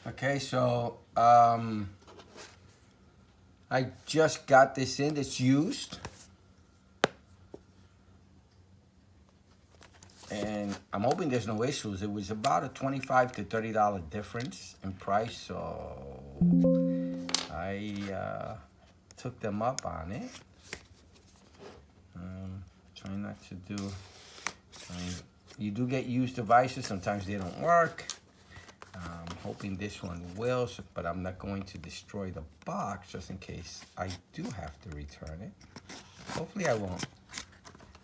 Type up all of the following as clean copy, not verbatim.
Okay, so I just got this in. It's used. And I'm hoping there's no issues. It was about a $25 to $30 difference in price, so I took them up on it. Trying not to do. You do get used devices. Sometimes they don't work. I'm hoping this one will, but I'm not going to destroy the box just in case I do have to return it. Hopefully I won't.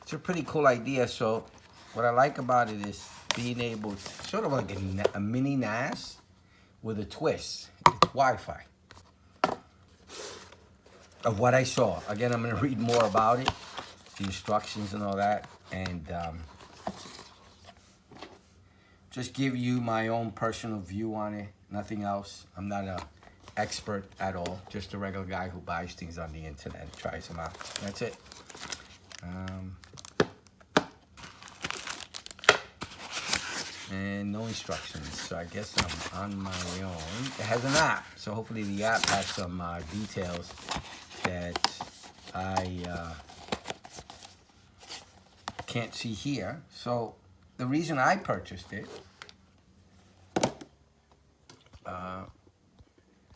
It's a pretty cool idea. So what I like about it is being able to, sort of like a mini NAS with a twist. It's Wi-Fi. Of what I saw. Again, I'm going to read more about it, the instructions and all that, and just give you my own personal view on it. Nothing else. I'm not an expert at all. Just a regular guy who buys things on the internet and tries them out. That's it. And no instructions, so I guess I'm on my own. It has an app, so hopefully the app has some details that I can't see here. So the reason I purchased it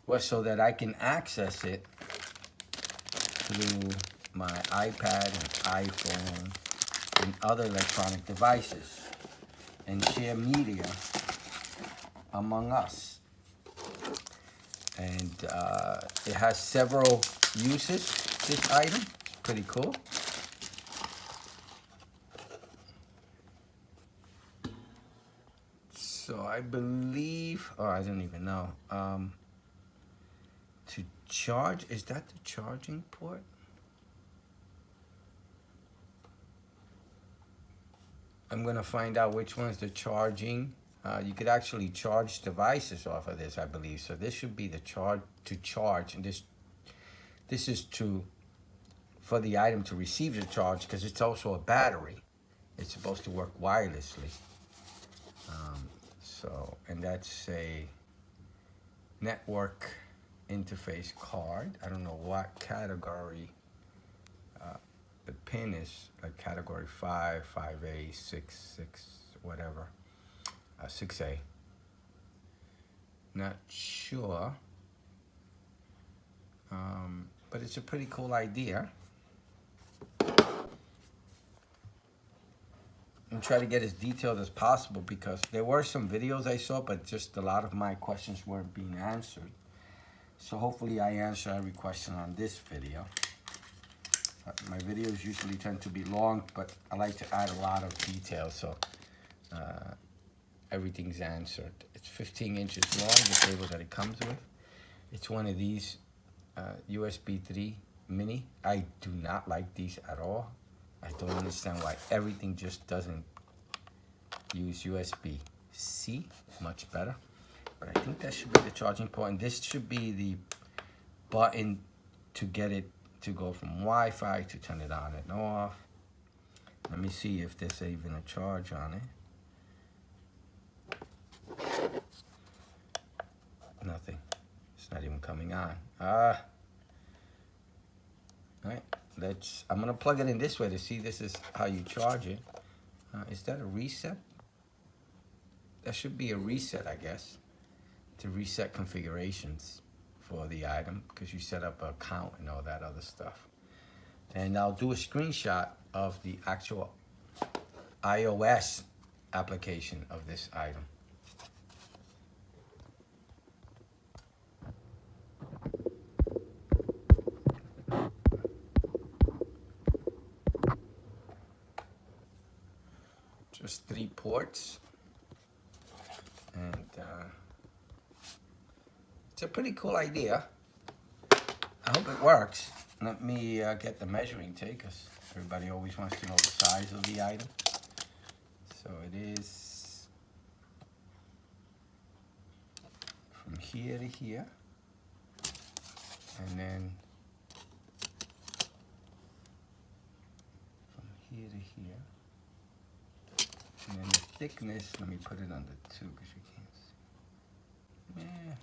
was so that I can access it through my iPad and iPhone and other electronic devices and share media among us. And it has several uses, this item. It's pretty cool. So I believe, oh, I don't even know. To charge, is that the charging port? I'm gonna find out which one's the charging. You could actually charge devices off of this, I believe. So this should be the charge, and this is for the item to receive the charge, because it's also a battery. It's supposed to work wirelessly. And that's a network interface card. I don't know what category. The pin is like category 5, 5A, 6, whatever. 6A. Not sure. But it's a pretty cool idea. And try to get as detailed as possible, because there were some videos I saw, but just a lot of my questions weren't being answered. So hopefully I answer every question on this video. My videos usually tend to be long, but I like to add a lot of detail, so everything's answered. It's 15 inches long, the cable that it comes with. It's one of these USB 3 mini. I do not like these at all. I don't understand why everything just doesn't use USB-C. Much better. But I think that should be the charging port, and this should be the button to get it to go from Wi-Fi to turn it on and off. Let me see if there's even a charge on it. Nothing. It's not even coming on. All right. I'm gonna plug it in this way to see this is how you charge it. Is that a reset? That should be a reset, I guess, to reset configurations for the item, because you set up an account and all that other stuff. And I'll do a screenshot of the actual iOS application of this item. Just 3 ports, and it's a pretty cool idea. I hope it works. Let me get the measuring tape, because everybody always wants to know the size of the item. So it is from here to here, and then from here to here. And then the thickness, let me put it on the 2 because you can't see. Eh,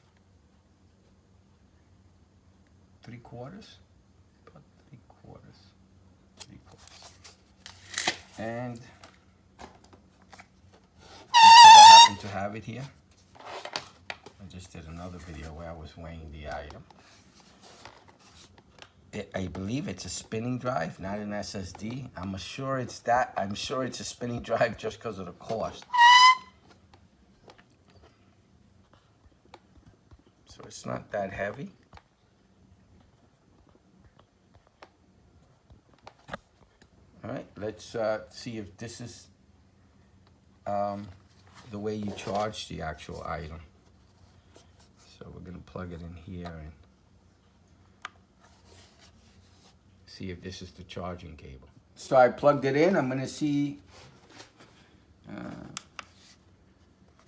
3/4, about 3/4, 3/4. And because I happen to have it here, I just did another video where I was weighing the item. I believe it's a spinning drive, not an SSD. I'm sure it's that. I'm sure it's a spinning drive just because of the cost. So it's not that heavy. All right, let's see if this is the way you charge the actual item. So we're gonna plug it in here and see if this is the charging cable. So I plugged it in. I'm gonna see.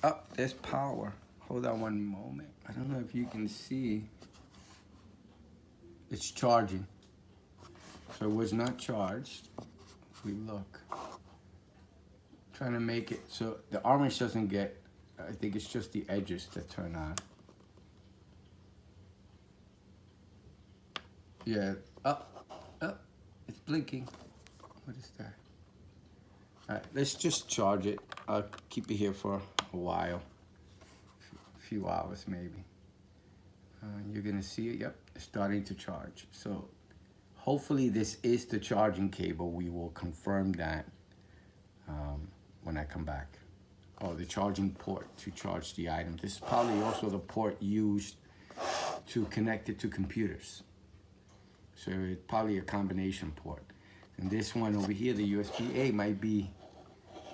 Oh, there's power. Hold on one moment. I don't know if you can see. It's charging. So it was not charged. If we look. Trying to make it so the orange doesn't get, I think it's just the edges that turn on. Yeah, up, it's blinking. What is that? All right, let's just charge it. I'll keep it here for a while, a few hours maybe. You're gonna see it, yep, it's starting to charge. So hopefully this is the charging cable. We will confirm that when I come back. Oh, the charging port to charge the item. This is probably also the port used to connect it to computers. So it's probably a combination port. And this one over here, the USB-A, might be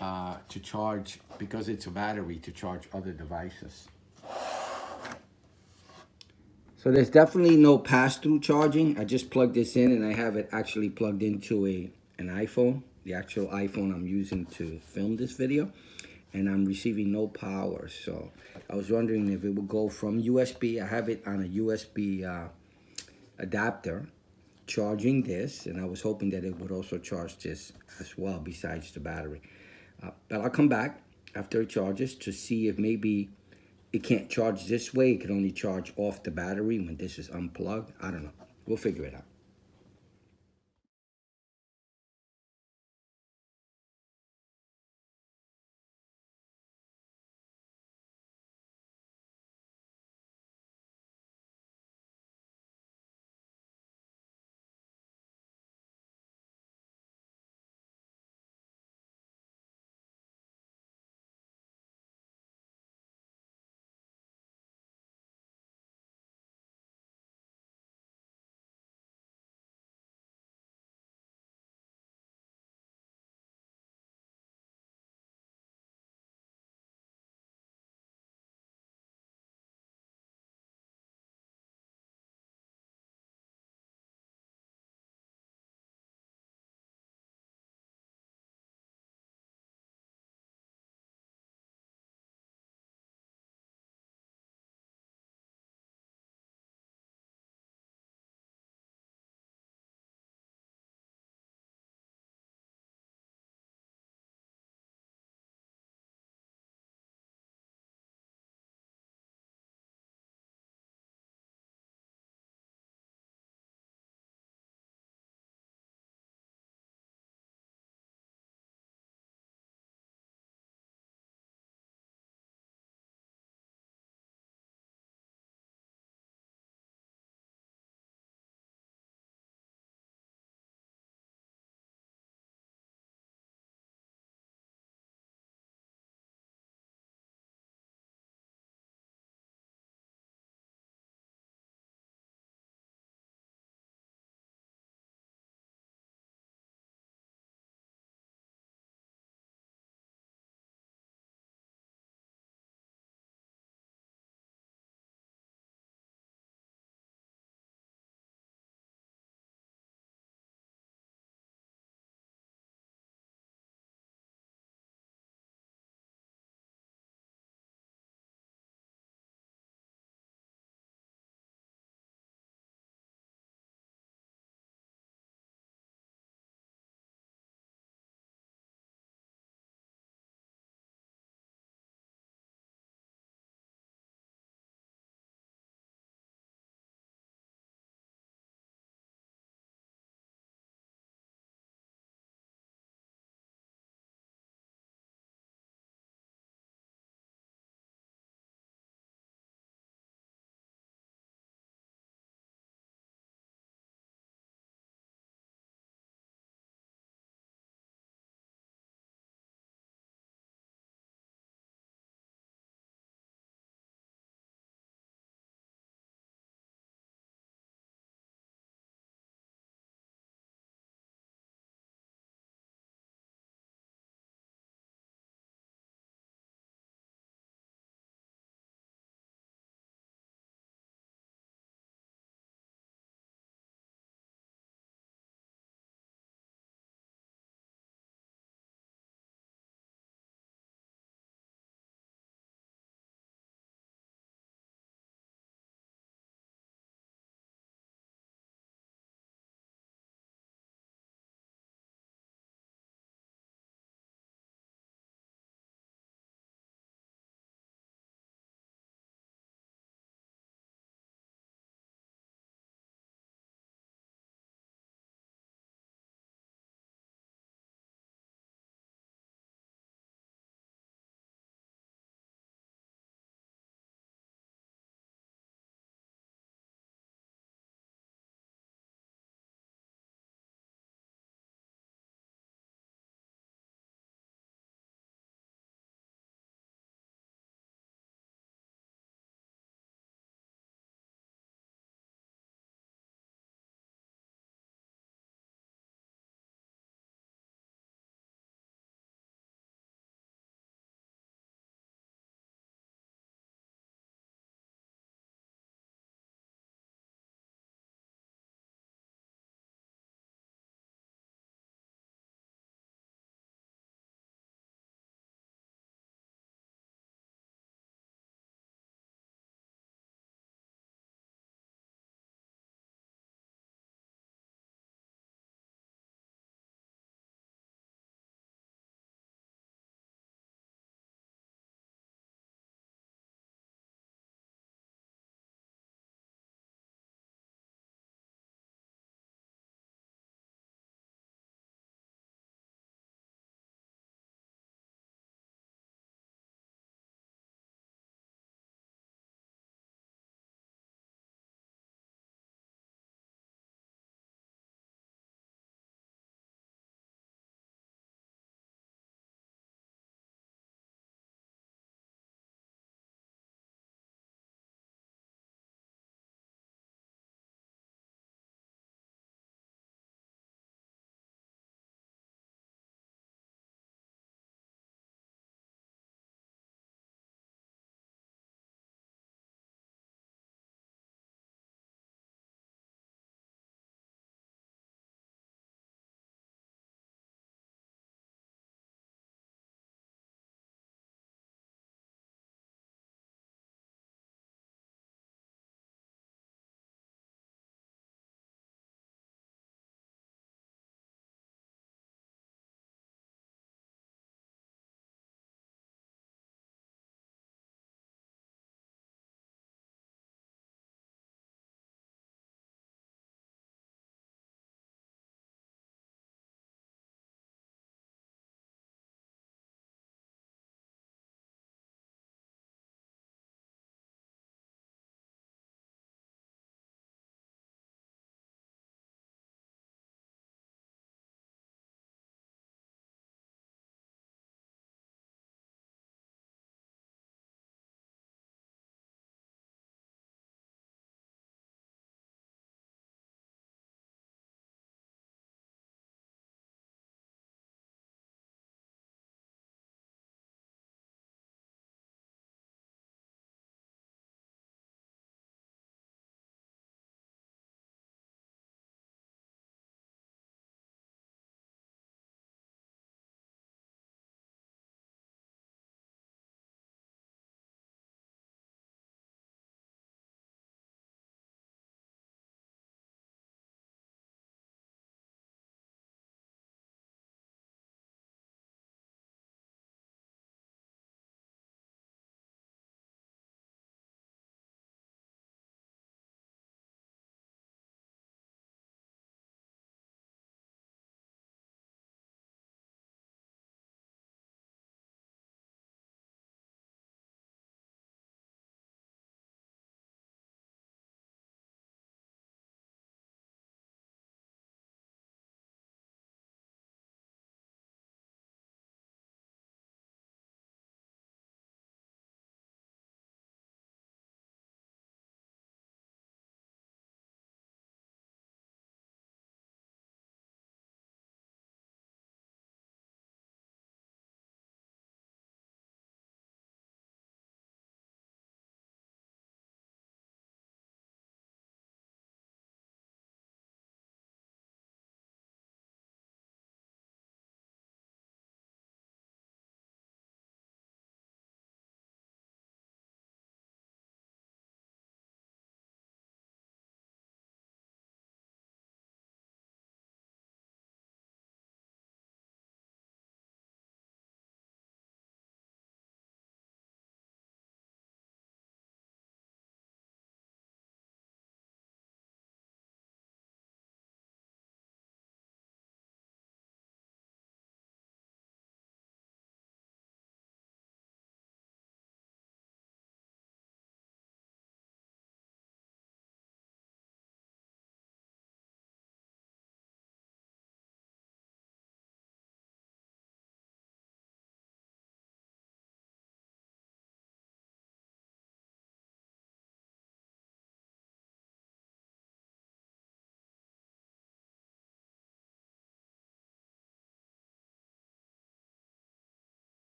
to charge, because it's a battery, to charge other devices. So there's definitely no pass-through charging. I just plugged this in and I have it actually plugged into an iPhone, the actual iPhone I'm using to film this video. And I'm receiving no power. So I was wondering if it would go from USB. I have it on a USB adapter charging this, and I was hoping that it would also charge this as well besides the battery. But I'll come back after it charges to see if maybe it can't charge this way. It can only charge off the battery when this is unplugged. I don't know. We'll figure it out.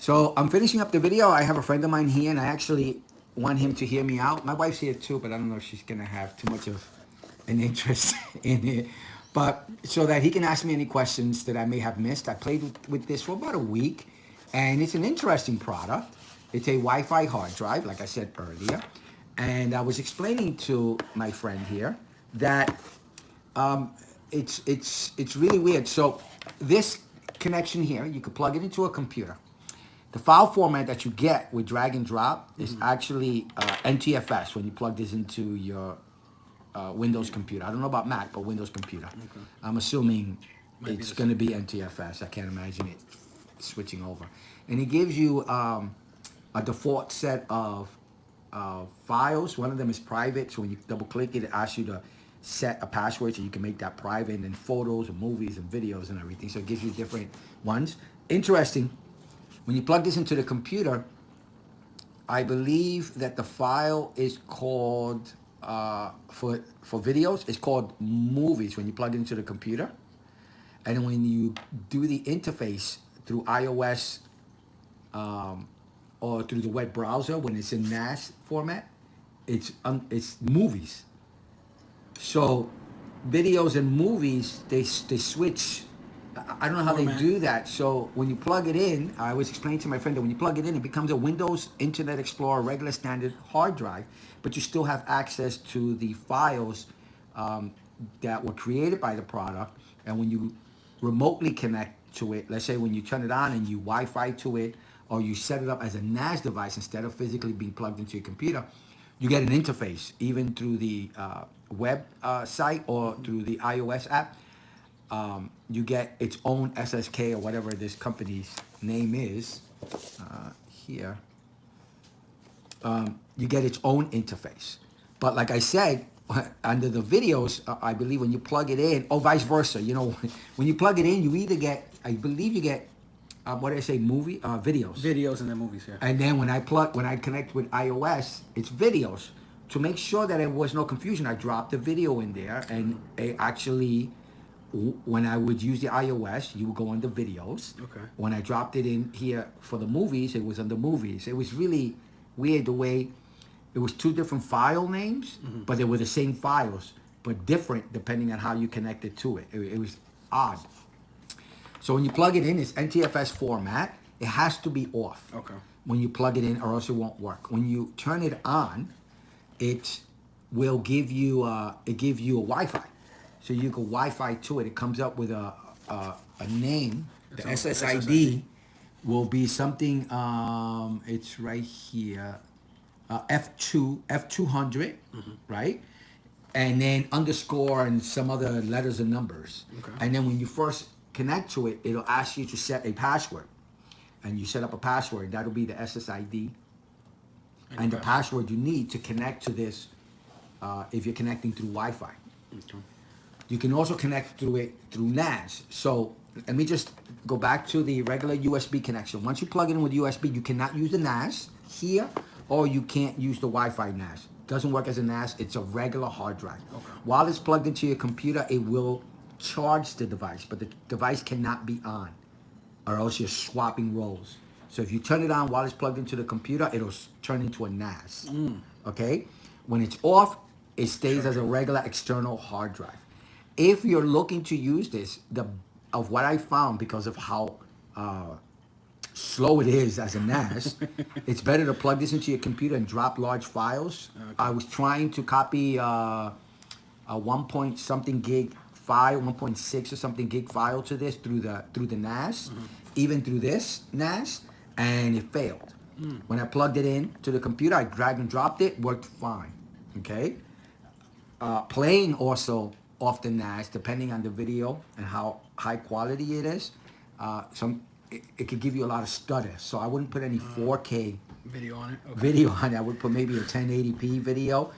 So I'm finishing up the video. I have a friend of mine here, and I actually want him to hear me out. My wife's here too, but I don't know if she's gonna have too much of an interest in it. But so that he can ask me any questions that I may have missed. I played with this for about a week, and it's an interesting product. It's a Wi-Fi hard drive, like I said earlier. And I was explaining to my friend here that it's really weird. So this connection here, you could plug it into a computer. The file format that you get with drag and drop is actually NTFS when you plug this into your Windows computer. I don't know about Mac, but Windows computer. Okay. I'm assuming it's going to be NTFS. I can't imagine it switching over. And it gives you a default set of files. One of them is private, so when you double click it, it asks you to set a password so you can make that private, and then photos and movies and videos and everything. So it gives you different ones. Interesting. When you plug this into the computer, I believe that the file is called for videos. It's called movies when you plug it into the computer, and then when you do the interface through iOS or through the web browser, when it's in NAS format, it's movies. So videos and movies, they switch. I don't know how they do that. So when you plug it in, I was explaining to my friend that when you plug it in, it becomes a Windows Internet Explorer regular standard hard drive, but you still have access to the files that were created by the product. And when you remotely connect to it, let's say when you turn it on and you Wi-Fi to it, or you set it up as a NAS device instead of physically being plugged into your computer, you get an interface, even through the web site or through the iOS app. You get its own SSK or whatever this company's name is here. You get its own interface. But like I said, under the videos, I believe when you plug it in, or vice versa, you know, when you plug it in, you either get, I believe you get, what did I say, videos. Videos and then movies, yeah. And then when I connect with iOS, it's videos. To make sure that there was no confusion, I dropped the video in there, and it actually, when I would use the iOS, you would go under videos. Okay. When I dropped it in here for the movies, it was under movies. It was really weird the way it was two different file names, but they were the same files, but different depending on how you connected to it. It was odd. So when you plug it in, it's NTFS format. It has to be off. Okay. When you plug it in, or else it won't work. When you turn it on, it will give you a Wi-Fi. So you go Wi-Fi to it. It comes up with a name. The SSID will be something. It's right here. F200, right? And then underscore and some other letters and numbers. Okay. And then when you first connect to it, it'll ask you to set a password. And you set up a password. That'll be the SSID. And the password you need to connect to this if you're connecting through Wi-Fi. Okay. You can also connect through it through NAS. So let me just go back to the regular USB connection. Once you plug it in with USB, you cannot use the NAS here, or you can't use the Wi-Fi NAS. Doesn't work as a NAS. It's a regular hard drive. Okay. While it's plugged into your computer, it will charge the device, but the device cannot be on, or else you're swapping roles. So if you turn it on while it's plugged into the computer, it'll turn into a NAS. Okay? When it's off, it stays as a regular external hard drive. If you're looking to use this, of what I found, because of how slow it is as a NAS, it's better to plug this into your computer and drop large files. Okay. I was trying to copy a 1 point something gig file, 1.6 or something gig file to this through the NAS, even through this NAS, and it failed. When I plugged it in to the computer, I dragged and dropped it, worked fine. Okay. Playing also off the NAS, depending on the video and how high quality it is, it could give you a lot of stutter. So I wouldn't put any 4K video on it. Okay. Video on it. I would put maybe a 1080p video,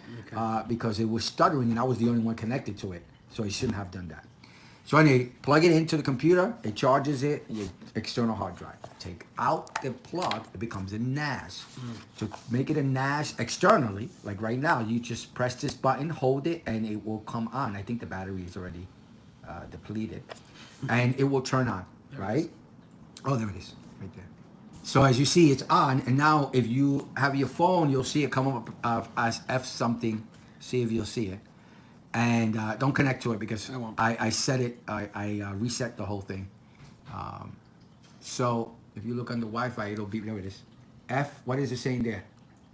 because it was stuttering and I was the only one connected to it. So you shouldn't have done that. So anyway, plug it into the computer, it charges it, your external hard drive. Take out the plug, it becomes a NAS. To make it a NAS externally, like right now, you just press this button, hold it, and it will come on. I think the battery is already depleted. And it will turn on, right? Oh, there it is, right there. So as you see, it's on, and now if you have your phone, you'll see it come up as F something. See if you'll see it, and don't connect to it because I won't. I set it. I reset the whole thing. So if you look on the Wi-Fi, it'll be there. It is. F. What is it saying there?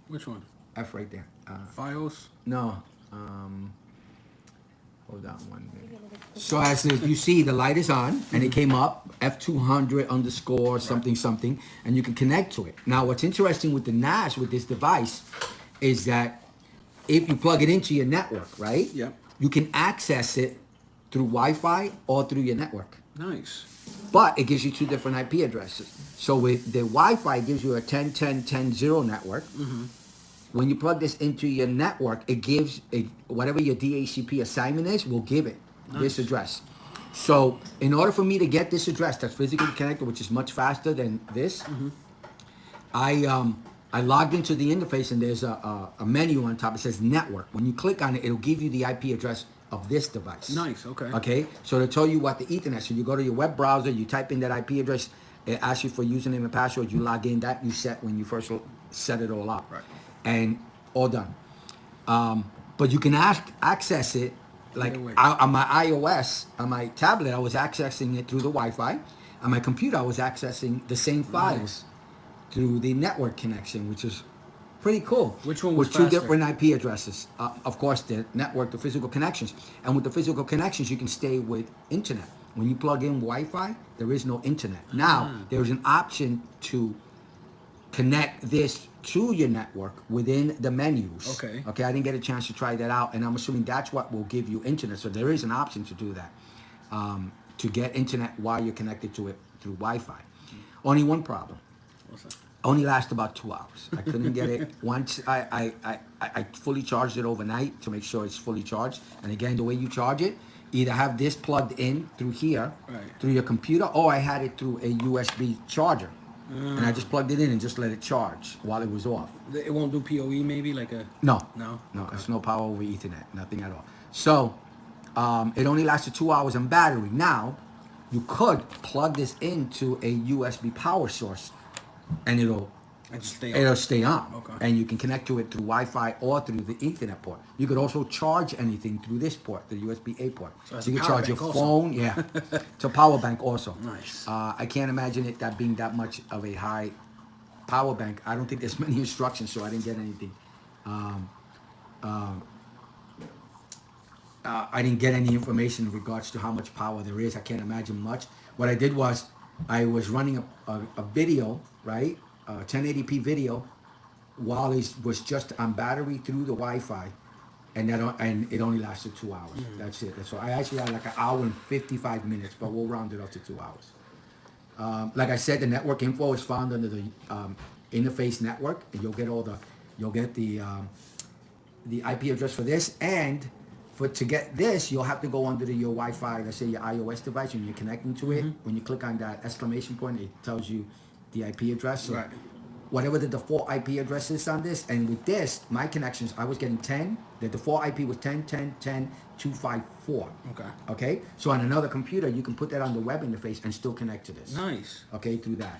Which one? F right there. Files. No. Hold on 1 minute. So as you see, the light is on, and it came up F200 underscore something something, and you can connect to it. Now, what's interesting with the NAS with this device is that if you plug it into your network, right? Yep. You can access it through Wi-Fi or through your network. Nice. But it gives you two different IP addresses. So with the Wi-Fi, it gives you a 10.10.10.0 network. When you plug this into your network, it gives whatever your DHCP assignment is, will give it this address. So in order for me to get this address that's physically connected, which is much faster than this, I logged into the interface, and there's a menu on top. It says network. When you click on it, it'll give you the IP address of this device. Nice, okay. Okay, so it'll tell you what the Ethernet. So you go to your web browser, you type in that IP address, it asks you for username and password, you log in, that you set when you first set it all up. Right. And all done. But you can access it, like Either way. on my iOS, on my tablet, I was accessing it through the Wi-Fi. On my computer, I was accessing the same files through the network connection, which is pretty cool. Which one was with two faster? different IP addresses? Of course, the network, the physical connections. And with the physical connections, you can stay with internet. When you plug in Wi-Fi, there is no internet. Now, there's an option to connect this to your network within the menus. Okay. Okay, I didn't get a chance to try that out, and I'm assuming that's what will give you internet. So there is an option to do that, to get internet while you're connected to it through Wi-Fi. Only one problem. What's that? Only lasts about 2 hours. I couldn't get it once. I fully charged it overnight to make sure it's fully charged. And again, the way you charge it, either have this plugged in through here, Right. through your computer, or I had it through a USB charger. And I just plugged it in and just let it charge while it was off. It won't do PoE maybe, like a... No. No? No, Okay. it's no power over Ethernet, nothing at all. So, it only lasted 2 hours on battery. Now, you could plug this into a USB power source, and it'll stay on. Okay. And you can connect to it through Wi-Fi or through the Ethernet port. You could also charge anything through this port, the USB-A port. So it's you a can power charge your bank also. phone. Yeah, it's a power bank also. Nice. I can't imagine it that being that much of a high power bank. I don't think there's many instructions, so I didn't get anything. I didn't get any information in regards to how much power there is. I can't imagine much. What I did was I was running a video, right? 1080p video while it was just on battery through the Wi-Fi, and it only lasted 2 hours. That's it. So I actually had like an hour and 55 minutes, but we'll round it up to 2 hours. Like I said, the network info is found under the interface network, and you'll get the IP address for this, and to get this, you'll have to go under your Wi-Fi, let's say your iOS device, and you're connecting to it. When you click on that exclamation point, it tells you the IP address. So Right. whatever the default IP address is on this, and with this, my connections, I was getting 10. The default IP was 10.10.10.254. Okay. Okay? So on another computer, you can put that on the web interface and still connect to this. Nice. Okay, through that.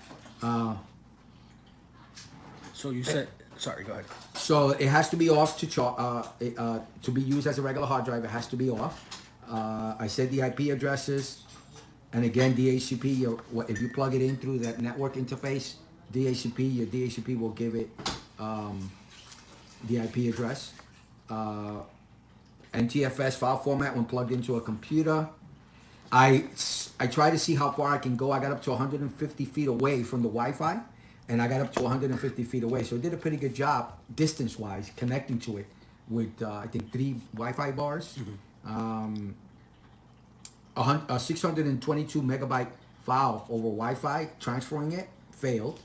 So you said... Sorry, go ahead. So it has to be off to be used as a regular hard drive. It has to be off. I said the IP addresses, and again, DHCP. If you plug it in through that network interface, DHCP, your DHCP will give it the IP address. NTFS file format when plugged into a computer. I try to see how far I can go. I got up to 150 feet away from the Wi-Fi, and I got up to 150 feet away. So it did a pretty good job distance-wise connecting to it with, I think, 3 Wi-Fi bars. A 622 megabyte file over Wi-Fi, transferring it, failed.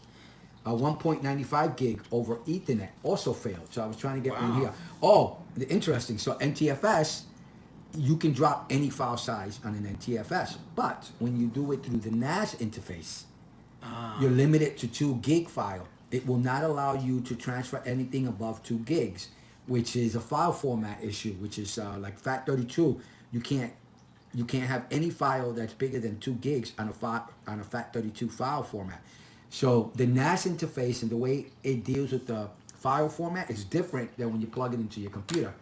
A 1.95 gig over Ethernet also failed. So I was trying to get one here. Oh, interesting. So NTFS, you can drop any file size on an NTFS. But when you do it through the NAS interface, you're limited to 2 gig file. It will not allow you to transfer anything above 2 gigs, which is a file format issue, which is like FAT32. You can't have any file that's bigger than 2 gigs on a FAT32 file format. So the NAS interface and the way it deals with the file format is different than when you plug it into your computer,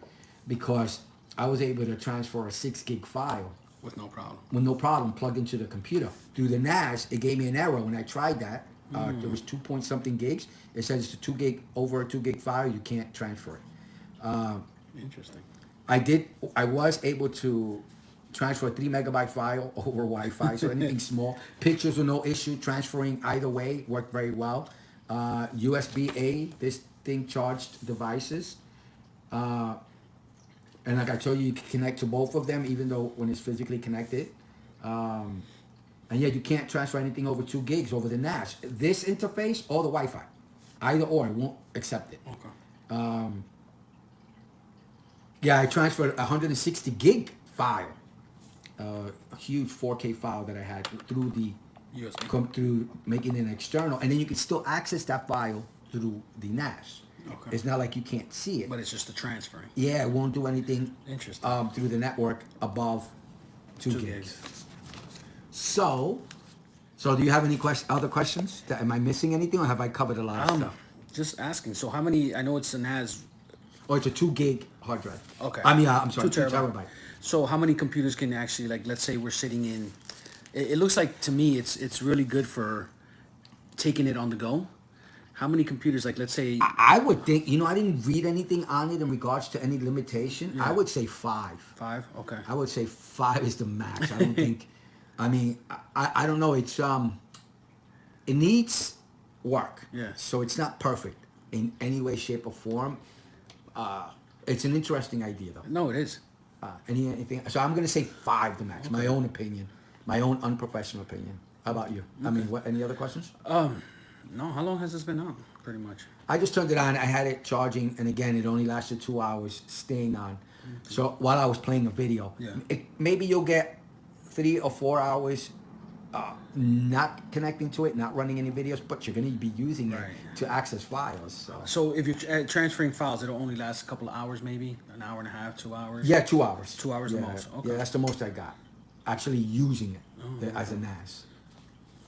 because I was able to transfer a 6 gig file With no problem. with no problem plugged into the computer. Through the NAS, it gave me an error when I tried that. There was 2 point something gigs. It says it's a 2 gig, over a 2 gig file, you can't transfer it. Interesting. I was able to transfer a 3 megabyte file over Wi-Fi, so anything small. Pictures were no issue, transferring either way worked very well. USB-A, this thing charged devices. And like I told you, you can connect to both of them, even though when it's physically connected. And yeah, you can't transfer anything over 2 gigs over the NAS. This interface or the Wi-Fi, either or, it won't accept it. Okay. Yeah, I transferred a 160 gig file, a huge 4K file that I had through the USB. come through making it external, and then you can still access that file through the NAS. Okay. It's not like you can't see it. But it's just the transferring. Yeah, it won't do anything Interesting. through the network above 2 2 gigs. So do you have any other questions? Am I missing anything, or have I covered a lot of stuff? Just asking. So how many? I know it's a NAS. Or it's a 2 gig hard drive. Okay. I mean, I'm sorry, 2 terabyte. terabyte. So how many computers can actually, like, let's say we're sitting in? It looks like to me it's really good for taking it on the go. How many computers? Like, let's say. I would think, I didn't read anything on it in regards to any limitation. Yeah. I would say 5. 5. Okay. I would say 5 is the max. I don't think. I mean, I don't know. It's it needs work. Yeah. So it's not perfect in any way, shape, or form. It's an interesting idea, though. No, it is. Anything? So I'm gonna say 5 the max. My own opinion, my own unprofessional opinion. How about you? I mean, what? Any other questions? No. How long has this been on? Pretty much. I just turned it on. I had it charging, and again, it only lasted 2 hours staying on. So while I was playing a video, Yeah. maybe you'll get 3 or 4 hours not connecting to it, not running any videos, but you're going to be using it Right. to access files. So if you're transferring files, it'll only last a couple of hours, maybe an hour and a half, 2 hours. Yeah, 2 hours. 2 hours yeah, the most. Okay. Yeah, that's the most I got. Actually using it as a NAS.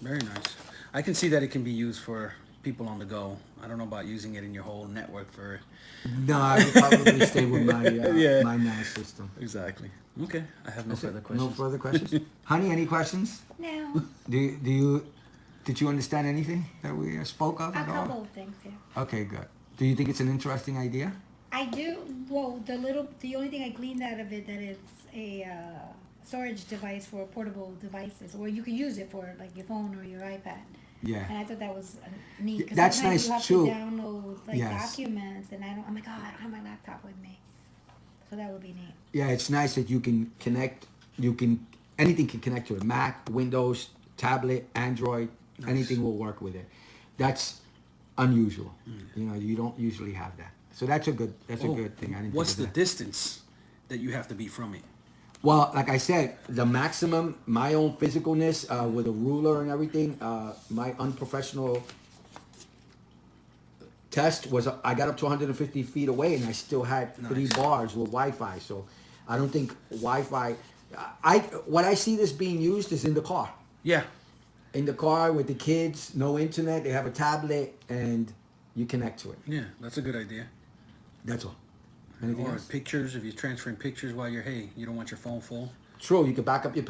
Very nice. I can see that it can be used for people on the go. I don't know about using it in your whole network for. No, I would probably stay with my Yeah. my NAS system. Exactly. Okay. I have no That's it. further questions. No further questions. Honey, any questions? No, Did you understand anything that we spoke of a at all? couple of things, yeah. Okay, good. Do you think it's an interesting idea? I do, well, the only thing I gleaned out of it, that it's a storage device for portable devices, or you can use it for like your phone or your iPad. Yeah. And I thought that was neat, because That's sometimes nice, you have too. to download like Yes. documents, and I'm like, oh, I don't have my laptop with me. So that would be neat. Yeah, it's nice that you can connect. Anything can connect to it. Mac, Windows, tablet, Android, anything will work with it. That's unusual. You don't usually have that. So that's a good thing. I didn't What's think the of that. distance that you have to be from it? Well, like I said, the maximum, my own physicalness with a ruler and everything, my unprofessional test was I got up to 150 feet away, and I still had 3 Nice. bars with Wi-Fi. So I don't think Wi-Fi. What I see this being used is in the car. Yeah. In the car with the kids, no internet. They have a tablet, and you connect to it. Yeah, that's a good idea. That's all. Anything Or else? pictures, if you're transferring pictures while you don't want your phone full. True. You can back up your.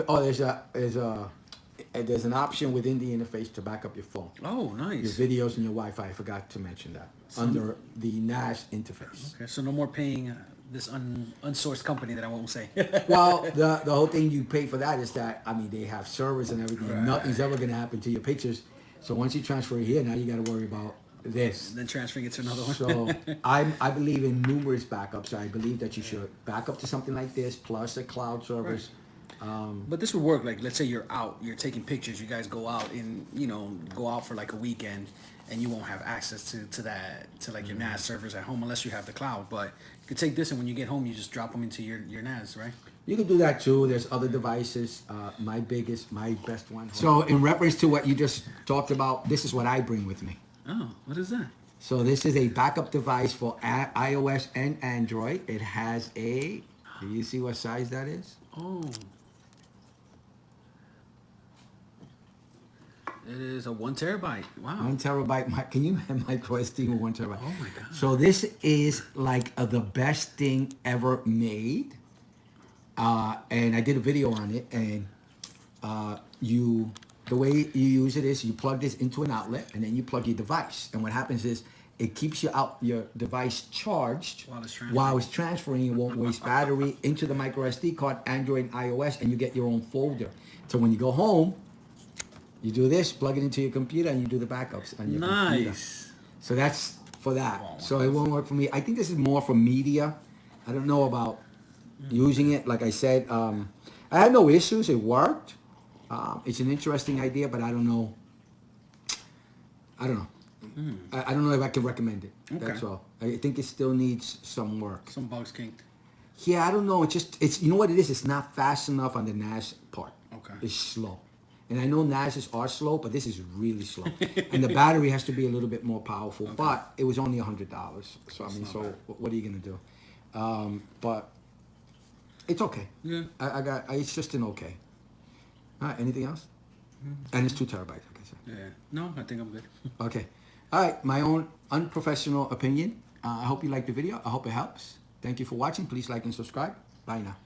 There's an option within the interface to back up your phone. Oh, Your nice. videos and your Wi-Fi. I forgot to mention that under the NAS interface. Okay, so no more paying this unsourced company that I won't say. Well, the whole thing you pay for that is that they have servers and everything. Right. Nothing's ever going to happen to your pictures. So once you transfer it here, now you got to worry about this. Then transferring it to another one. So I believe in numerous backups. I believe that you should back up to something like this plus a cloud service. But this would work, like, let's say you're out, you're taking pictures, you guys go out and, go out for like a weekend, and you won't have access to like your NAS servers at home unless you have the cloud. But you could take this, and when you get home, you just drop them into your NAS, right? You can do that too. There's other devices. My best one. So in reference to what you just talked about, this is what I bring with me. Oh, what is that? So this is a backup device for iOS and Android. It has do you see what size that is? Oh. It is a 1 terabyte. Wow. 1 terabyte. Can you have micro SD with 1 terabyte? Oh my God. So this is like the best thing ever made. And I did a video on it. And the way you use it is you plug this into an outlet and then you plug your device. And what happens is it keeps your device charged while it's transferring. It won't waste battery into the micro SD card, Android, iOS, and you get your own folder. So when you go home, you do this, plug it into your computer, and you do the backups on your computer. Nice. So that's for that. Wow. So it won't work for me. I think this is more for media. I don't know about using it. Like I said, I had no issues. It worked. It's an interesting idea, but I don't know. I don't know if I can recommend it. Okay. That's all. I think it still needs some work. Some bugs kinked. Yeah, I don't know. It's you know what it is? It's not fast enough on the NAS part. Okay. It's slow. And I know NASs are slow, but this is really slow. And the battery has to be a little bit more powerful. Okay. But it was only $100. So I mean, what are you gonna do? But it's okay. Yeah. It's just an okay. All right. Anything else? And it's 2 terabytes, like I said. Yeah. No, I think I'm good. Okay. All right. My own unprofessional opinion. I hope you liked the video. I hope it helps. Thank you for watching. Please like and subscribe. Bye now.